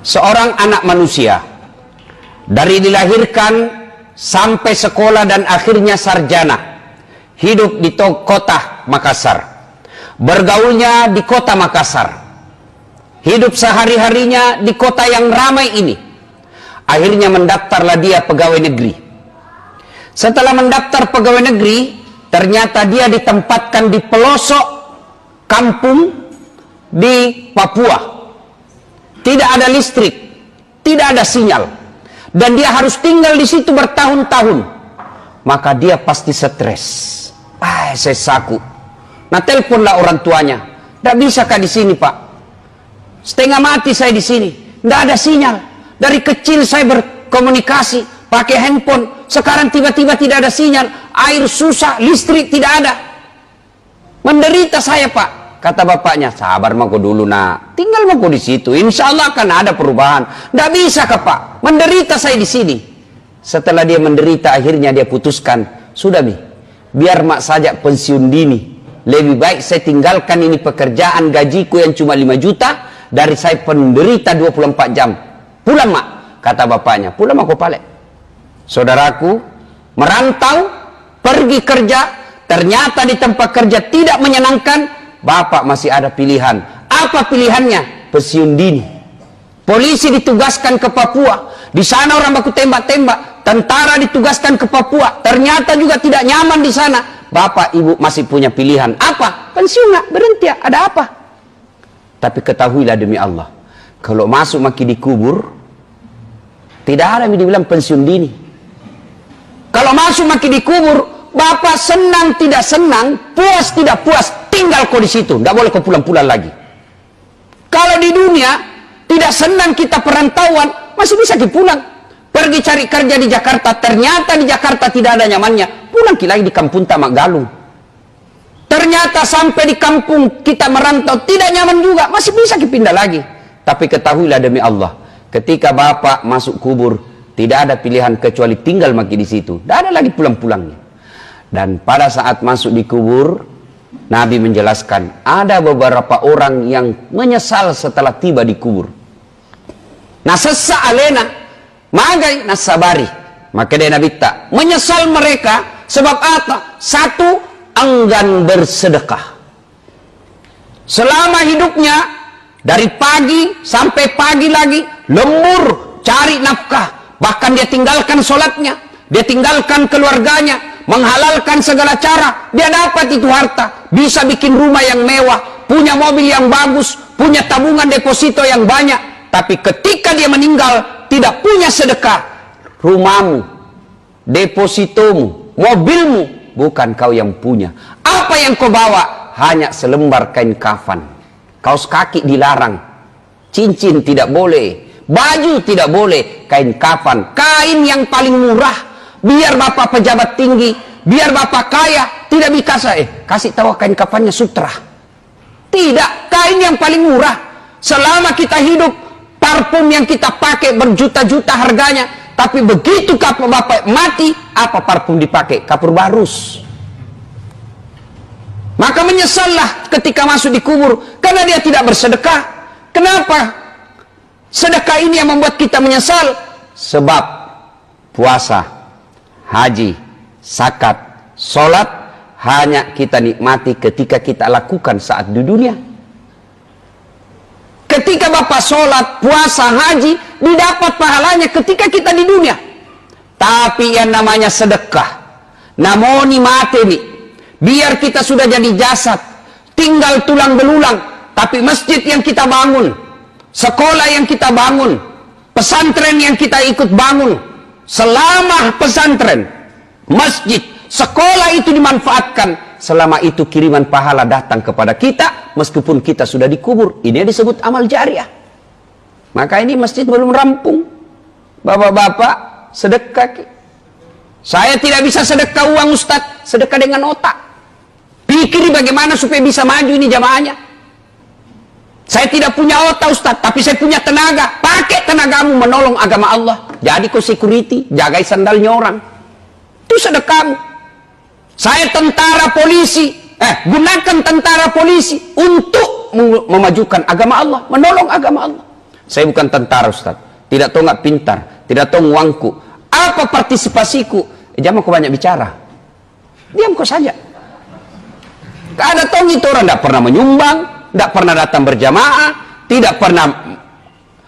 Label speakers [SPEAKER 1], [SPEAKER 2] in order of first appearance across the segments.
[SPEAKER 1] seorang anak manusia dari dilahirkan sampai sekolah dan akhirnya sarjana, hidup di kota Makassar, bergaulnya di kota Makassar, hidup sehari-harinya di kota yang ramai ini. Akhirnya mendaftarlah dia pegawai negeri. Setelah mendaftar pegawai negeri, ternyata dia ditempatkan di pelosok kampung di Papua. Tidak ada listrik, tidak ada sinyal, dan dia harus tinggal di situ bertahun-tahun. Maka dia pasti stres. Saya saku. Nah, teleponlah orang tuanya. Tidak bisa kah di sini, Pak? Setengah mati saya di sini. Tidak ada sinyal. Dari kecil saya berkomunikasi pakai handphone. Sekarang tiba-tiba tidak ada sinyal. Air susah, listrik tidak ada. Menderita saya, Pak. Kata bapaknya, sabar mako dulu nak, tinggal mako di situ, insya Allah akan ada perubahan. Tidak bisa kah Pak, menderita saya di sini. Setelah dia menderita, akhirnya dia putuskan, sudah Mi, biar mak saja pensiun dini. Lebih baik saya tinggalkan ini pekerjaan gajiku yang cuma 5 juta, dari saya penderita 24 jam. Pulang mak, kata bapaknya, pulang mako pale. Saudaraku, merantau, pergi kerja, ternyata di tempat kerja tidak menyenangkan. Bapak masih ada pilihan. Apa pilihannya? Pensiun dini. Polisi ditugaskan ke Papua. Di sana orang baku tembak-tembak. Tentara ditugaskan ke Papua. Ternyata juga tidak nyaman di sana. Bapak, ibu masih punya pilihan. Apa? Pensiun nak, berhenti. Ada apa? Tapi ketahuilah demi Allah, kalau masuk maki dikubur, tidak ada yang dibilang pensiun dini. Kalau masuk maki dikubur, Bapak senang tidak senang, puas tidak puas, tinggal kau di situ, tidak boleh kau pulang-pulang lagi. Kalau di dunia tidak senang kita perantauan, masih bisa pulang. Pergi cari kerja di Jakarta, ternyata di Jakarta tidak ada nyamannya, pulang lagi di kampung Tamak Galung. Ternyata sampai di kampung kita merantau tidak nyaman juga, masih bisa pindah lagi. Tapi ketahuilah demi Allah, ketika Bapak masuk kubur, tidak ada pilihan kecuali tinggal maki di situ, tidak ada lagi pulang-pulangnya. Dan pada saat masuk di kubur, Nabi menjelaskan ada beberapa orang yang menyesal setelah tiba di kubur. Nasassa alena magai nasabari. Maka dia Nabi tak menyesal mereka sebab apa? Satu, enggan bersedekah. Selama hidupnya dari pagi sampai pagi lagi lembur cari nafkah. Bahkan dia tinggalkan sholatnya, dia tinggalkan keluarganya, menghalalkan segala cara. Dia dapat itu harta, bisa bikin rumah yang mewah, punya mobil yang bagus, punya tabungan deposito yang banyak. Tapi ketika dia meninggal, tidak punya sedekah. Rumahmu, depositomu, mobilmu, bukan kau yang punya. Apa yang kau bawa? Hanya selembar kain kafan. Kaos kaki dilarang, cincin tidak boleh, baju tidak boleh, kain kafan, kain yang paling murah. Biar bapak pejabat tinggi, biar bapak kaya, tidak bisa kasih tahu kain kafannya sutra. Tidak, kain yang paling murah. Selama kita hidup, parfum yang kita pakai berjuta-juta harganya, tapi begitu kapal bapak mati, apa parfum dipakai? Kapur barus. Maka menyesallah ketika masuk di kubur, karena dia tidak bersedekah. Kenapa? Sedekah ini yang membuat kita menyesal. Sebab puasa, haji, zakat, sholat hanya kita nikmati ketika kita lakukan saat di dunia. Ketika bapak sholat, puasa, haji, didapat pahalanya ketika kita di dunia. Tapi yang namanya sedekah, namoni mati nih, biar kita sudah jadi jasad, tinggal tulang belulang, tapi masjid yang kita bangun, sekolah yang kita bangun, pesantren yang kita ikut bangun, selama pesantren, masjid, sekolah itu dimanfaatkan, selama itu kiriman pahala datang kepada kita, meskipun kita sudah dikubur. Ini disebut amal jariah. Maka ini masjid belum rampung. Bapak-bapak, sedekah. Saya tidak bisa sedekah uang Ustaz, sedekah dengan otak. Pikir bagaimana supaya bisa maju ini jamaahnya. Saya tidak punya otak Ustaz, tapi saya punya tenaga. Pakai tenagamu menolong agama Allah. Jadi kau security, jagai sandalnya orang. Itu sedekahmu. Saya tentara polisi, gunakan tentara polisi untuk memajukan agama Allah, menolong agama Allah. Saya bukan tentara, Ustaz. Tidak tahu nggak pintar, tidak tahu uangku. Apa partisipasiku? Jangan kau banyak bicara. Diam kau saja. Gak ada tahu itu orang tidak pernah menyumbang, tidak pernah datang berjamaah, tidak pernah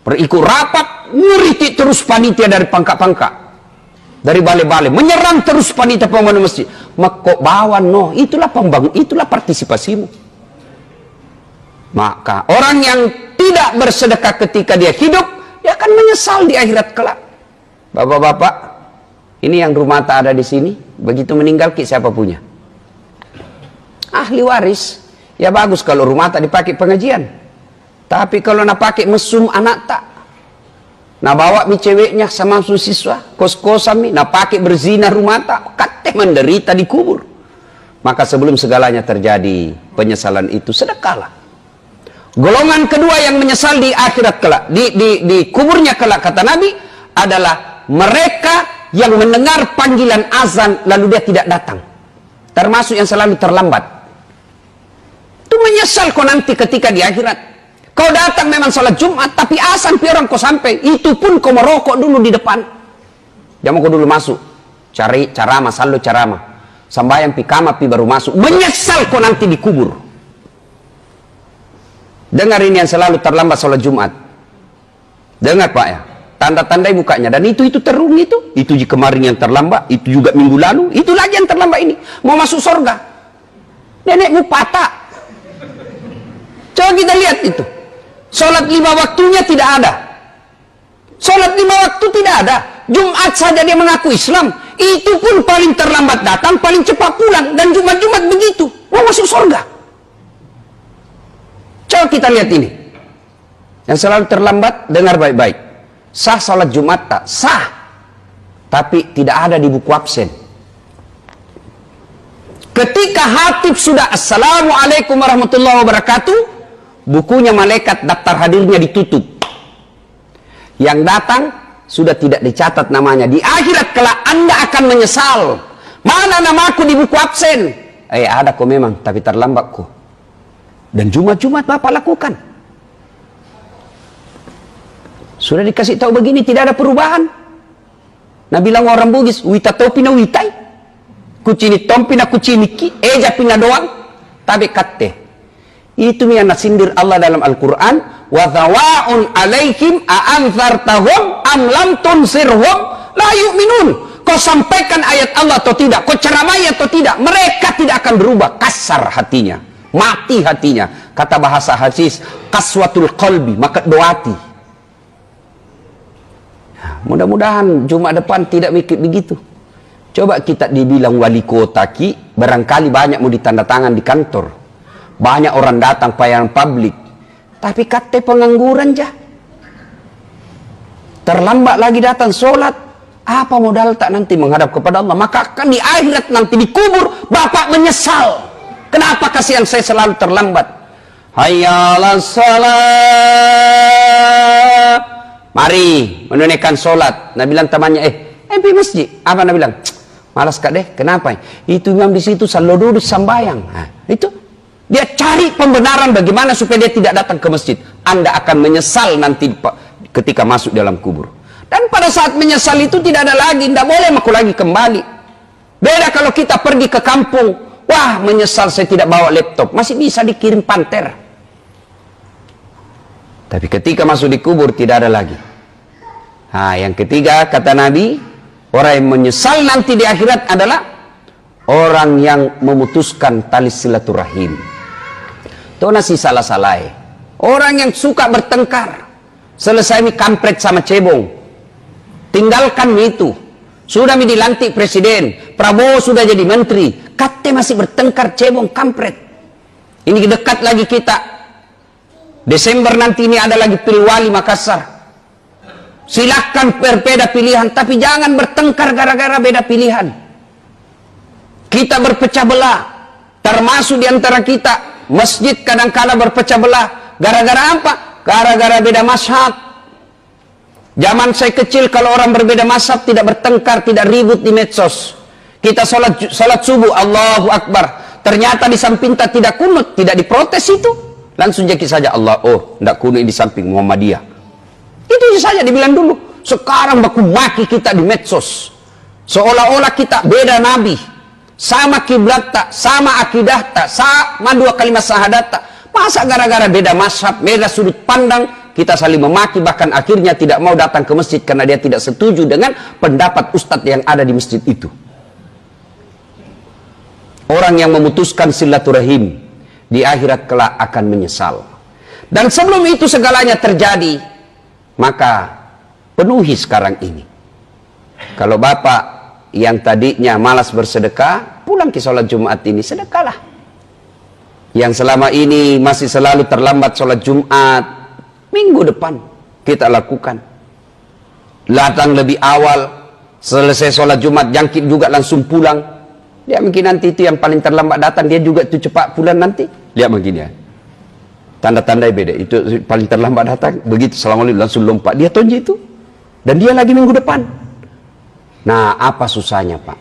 [SPEAKER 1] berikut rapat, ngeritik terus panitia dari pangkak-pangkak, dari balai-balai, menyerang terus panitia pembangunan masjid. Maka bawa no, itulah pembangun, itulah partisipasimu. Maka orang yang tidak bersedekah ketika dia hidup, dia akan menyesal di akhirat kelak. Bapak-bapak, ini yang rumah tak ada di sini, begitu meninggal siapa punya? Ahli waris. Ya bagus kalau rumah tak dipakai pengajian. Tapi kalau nak pakai mesum anak tak, nak bawa mi ceweknya sama siswa, kos-kosan mi, nak pakai berzina rumah tak, kate menderita dikubur. Maka sebelum segalanya terjadi, penyesalan itu sedekahlah. Golongan kedua yang menyesal di akhirat kelak, di kuburnya kelak, kata Nabi, adalah mereka yang mendengar panggilan azan lalu dia tidak datang. Termasuk yang selalu terlambat. Itu menyesal kau nanti ketika di akhirat. Kau datang memang salat Jumat, tapi azan pi orang kau sampai. Itu pun kau merokok dulu di depan. Jangan kau dulu masuk. Cari ceramah, saldo ceramah. Sambayang pi kamar pi baru masuk. Menyesal kau nanti dikubur. Dengar ini yang selalu terlambat salat Jumat. Dengar Pak ya. Tanda-tandai mukanya. Dan itu terung itu. Itu kemarin yang terlambat. Itu juga minggu lalu. Itu lagi yang terlambat ini. Mau masuk surga. Nenekmu patah. Coba kita lihat itu. Sholat 5 waktunya tidak ada. Sholat 5 waktu tidak ada. Jumat saja dia mengaku Islam. Itu pun paling terlambat datang, paling cepat pulang. Dan Jumat-Jumat begitu. Mau masuk surga. Coba kita lihat ini. Yang selalu terlambat, dengar baik-baik. Sah sholat Jumat tak? Sah. Tapi tidak ada di buku absen. Ketika hatib sudah Assalamualaikum warahmatullahi wabarakatuh, bukunya malaikat daftar hadirnya ditutup. Yang datang sudah tidak dicatat namanya. Di akhirat kelak Anda akan menyesal. Mana namaku di buku absen? Ada kok memang, tapi terlambat kok. Dan Jumat-Jumat Bapak lakukan. Sudah dikasih tahu begini, tidak ada perubahan. Nah bilang orang Bugis, wita topi na witai. Kucini tompi na kuciniki, eja pina doang. Tapi kate. Itu yang nasindir Allah dalam Al-Quran. Wa dhawa'un alaihim a'anzartahum am lam tunsirhum la yu'minun. Kau sampaikan ayat Allah atau tidak, kau ceramai atau tidak, mereka tidak akan berubah. Kasar hatinya, mati hatinya. Kata bahasa hadis, kaswatul qalbi, maka doati. Mudah-mudahan Jumat depan tidak mikir begitu. Coba kita dibilang wali kota ki, barangkali banyak mau ditandatangan di kantor. Banyak orang datang pelayanan publik. Tapi kate pengangguran jah. Terlambat lagi datang sholat. Apa modal tak nanti menghadap kepada Allah? Maka akan di akhirat nanti dikubur. Bapak menyesal. Kenapa kasihan saya selalu terlambat? Hayya 'alas shalah. Mari menunaikan sholat. Nabi bilang temannya, pergi masjid. Apa Nabi bilang? Malas kak deh. Kenapa? Itu imam di situ selalu duduk sambayang. Nah, itu dia cari pembenaran bagaimana supaya dia tidak datang ke masjid. Anda akan menyesal nanti ketika masuk dalam kubur. Dan pada saat menyesal itu tidak ada lagi, tidak boleh aku lagi kembali. Beda kalau kita pergi ke kampung. Wah, menyesal saya tidak bawa laptop. Masih bisa dikirim panter. Tapi ketika masuk di kubur tidak ada lagi. Nah, yang ketiga kata Nabi, orang yang menyesal nanti di akhirat adalah orang yang memutuskan tali silaturahim. Itu nasi salah-salah. Orang yang suka bertengkar. Selesai mi kampret sama cebong. Tinggalkan itu. Sudah mi dilantik presiden. Prabowo sudah jadi menteri. Kate masih bertengkar cebong kampret. Ini dekat lagi kita. Desember nanti ini ada lagi pilwali Makassar. Silakan berbeda pilihan. Tapi jangan bertengkar gara-gara beda pilihan. Kita berpecah belah. Termasuk di antara kita. Masjid kadang-kala berpecah belah. Gara-gara apa? Gara-gara beda mazhab. Zaman saya kecil kalau orang berbeda mazhab tidak bertengkar, tidak ribut di medsos. Kita salat subuh, Allahu Akbar. Ternyata di samping tidak kunut, tidak diprotes itu. Langsung jadi saja Allah, oh, tidak kunut di samping Muhammadiyah. saja dibilang dulu. Sekarang baku maki kita di medsos. Seolah-olah kita beda nabi. Sama kiblat tak, sama akidah tak, sama dua kalimat syahadat tak. Masa gara-gara beda mazhab, beda sudut pandang, kita saling memaki, bahkan akhirnya tidak mau datang ke masjid karena dia tidak setuju dengan pendapat ustadz yang ada di masjid itu. Orang yang memutuskan silaturahim di akhirat kelak akan menyesal. Dan sebelum itu segalanya terjadi, maka penuhi sekarang ini. Kalau bapak yang tadinya malas bersedekah, pulang ke sholat Jumat ini, sedekahlah. Yang selama ini masih selalu terlambat sholat Jumat, minggu depan kita lakukan. Datang lebih awal, selesai sholat Jumat, jangkit juga langsung pulang. Dia mungkin nanti itu yang paling terlambat datang, dia juga itu cepat pulang nanti. Lihat begini ya. Tanda-tanda beda, itu paling terlambat datang, begitu assalamualaikum langsung lompat. Dia tonji itu. Dan dia lagi minggu depan. Nah, apa susahnya Pak?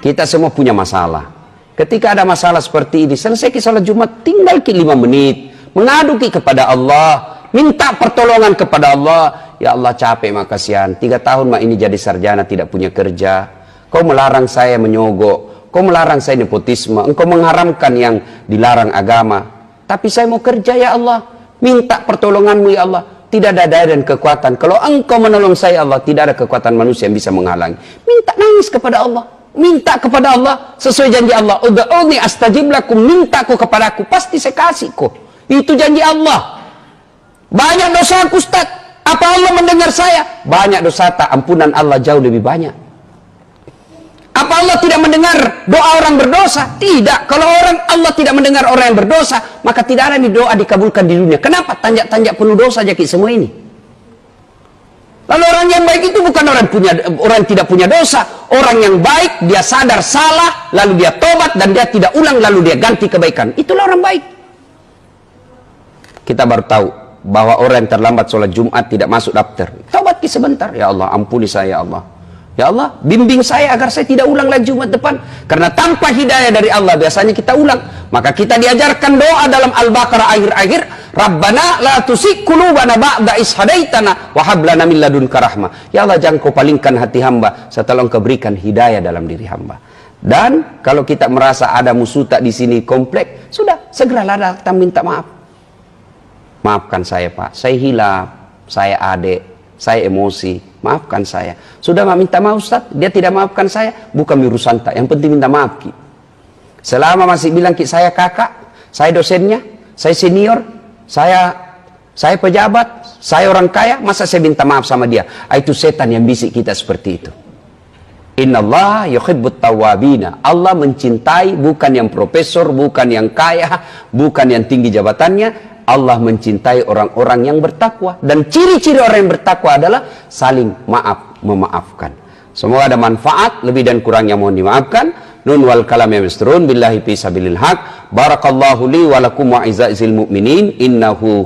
[SPEAKER 1] Kita semua punya masalah. Ketika ada masalah seperti ini, selesai ke sholat Jumat, tinggal ke 5 menit. Mengadu kepada Allah. Minta pertolongan kepada Allah. Ya Allah capek mak kasihan. 3 tahun mak ini jadi sarjana tidak punya kerja. Kau melarang saya menyogok. Kau melarang saya nepotisme. Engkau mengharamkan yang dilarang agama. Tapi saya mau kerja ya Allah. Minta pertolonganmu ya Allah. Tidak ada daya dan kekuatan. Kalau engkau menolong saya Allah, tidak ada kekuatan manusia yang bisa menghalangi. Minta nangis kepada Allah. Minta kepada Allah sesuai janji Allah. Ud'uni astajib lakum. Mintaku kepadaku, pasti saya kasih kok. Itu janji Allah. Banyak dosa aku Ustaz. Apa Allah mendengar saya? Banyak dosa tak, ampunan Allah jauh lebih banyak. Apa Allah tidak mendengar doa orang berdosa? Tidak. Kalau Allah tidak mendengar orang yang berdosa, maka tidak ada doa dikabulkan di dunia. Kenapa? Tanjak-tanjak penuh dosa aja semua ini. Lalu orang yang baik itu bukan orang yang tidak punya dosa. Orang yang baik, dia sadar salah, lalu dia tobat, dan dia tidak ulang, lalu dia ganti kebaikan. Itulah orang baik. Kita baru tahu bahwa orang yang terlambat sholat Jumat tidak masuk daftar. Tobat sebentar. Ya Allah, ampuni saya ya Allah. Ya Allah, bimbing saya agar saya tidak ulang lagi Jumat depan. Karena tanpa hidayah dari Allah biasanya kita ulang. Maka kita diajarkan doa dalam Al-Baqarah akhir-akhir. Rabbana la tusik qulubana ba'da is hadaitana wa hab lana min ladunka rahmah. Ya Allah, jangan kau palingkan hati hamba setelah engkau berikan hidayah dalam diri hamba. Dan kalau kita merasa ada musuh tak di sini komplek, sudah segeralah datang minta maaf. Maafkan saya Pak, saya hilaf, saya adik, saya emosi, maafkan saya. Sudah minta maaf Ustaz, dia tidak maafkan saya, bukan urusan tak, yang penting minta maaf Ki. Selama masih bilang Ki saya kakak, saya dosennya, saya senior, saya pejabat, saya orang kaya, masa saya minta maaf sama dia? Itu setan yang bisik kita seperti itu. Innallaha yuhibbut tawwabina. Allah mencintai bukan yang profesor, bukan yang kaya, bukan yang tinggi jabatannya. Allah mencintai orang-orang yang bertakwa. Dan ciri-ciri orang yang bertakwa adalah saling maaf, memaafkan. Semoga ada manfaat, lebih dan kurangnya mohon dimaafkan. Nun wal kalam yasturun billahi fi sabilil haq. Barakallahu li wa lakum wa izza'il mu'minin innahu